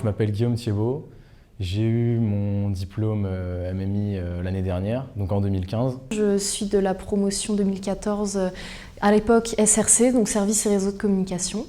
Je m'appelle Guillaume Thiebaud. J'ai eu mon diplôme MMI l'année dernière, donc en 2015. Je suis de la promotion 2014, à l'époque SRC, donc Services et Réseaux de Communication.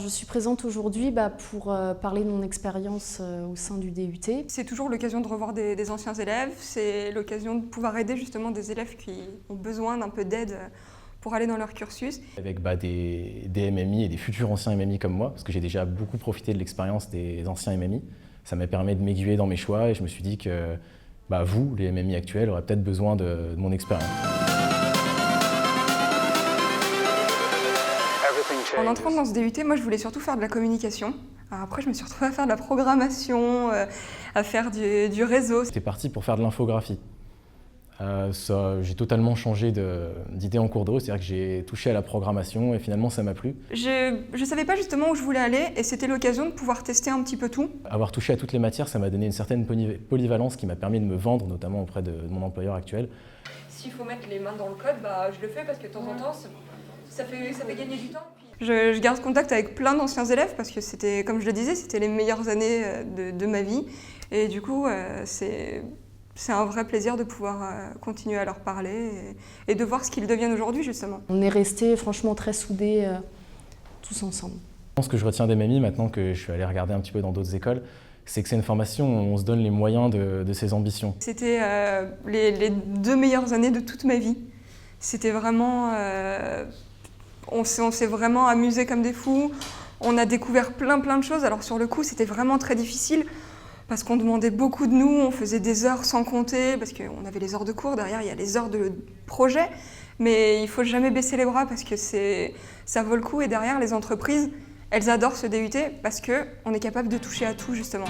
Je suis présente aujourd'hui pour parler de mon expérience au sein du DUT. C'est toujours l'occasion de revoir des anciens élèves, c'est l'occasion de pouvoir aider justement des élèves qui ont besoin d'un peu d'aide pour aller dans leur cursus. Avec des MMI et des futurs anciens MMI comme moi, parce que j'ai déjà beaucoup profité de l'expérience des anciens MMI. Ça m'a permis de m'aiguiller dans mes choix et je me suis dit que vous, les MMI actuels, aurez peut-être besoin de mon expérience. En entrant dans ce DUT, moi je voulais surtout faire de la communication. Alors après, je me suis retrouvée à faire de la programmation, à faire du réseau. J'étais parti pour faire de l'infographie. J'ai totalement changé d'idée en cours de route, c'est-à-dire que j'ai touché à la programmation et finalement ça m'a plu. Je ne savais pas justement où je voulais aller et c'était l'occasion de pouvoir tester un petit peu tout. Avoir touché à toutes les matières, ça m'a donné une certaine polyvalence qui m'a permis de me vendre, notamment auprès de mon employeur actuel. S'il faut mettre les mains dans le code, je le fais parce que de temps en temps, ça fait gagner du temps. Je garde contact avec plein d'anciens élèves parce que c'était, comme je le disais, c'était les meilleures années de ma vie. Et du coup, c'est un vrai plaisir de pouvoir continuer à leur parler et de voir ce qu'ils deviennent aujourd'hui, justement. On est restés franchement très soudés tous ensemble. Ce que je retiens des MMI, maintenant que je suis allé regarder un petit peu dans d'autres écoles, c'est que c'est une formation où on se donne les moyens de ses ambitions. C'était les 2 meilleures années de toute ma vie. C'était vraiment... on s'est vraiment amusé comme des fous. On a découvert plein de choses. Alors sur le coup, c'était vraiment très difficile parce qu'on demandait beaucoup de nous. On faisait des heures sans compter parce qu'on avait les heures de cours. Derrière, il y a les heures de projet. Mais il ne faut jamais baisser les bras parce que ça vaut le coup. Et derrière, les entreprises, elles adorent ce DUT parce qu'on est capable de toucher à tout, justement.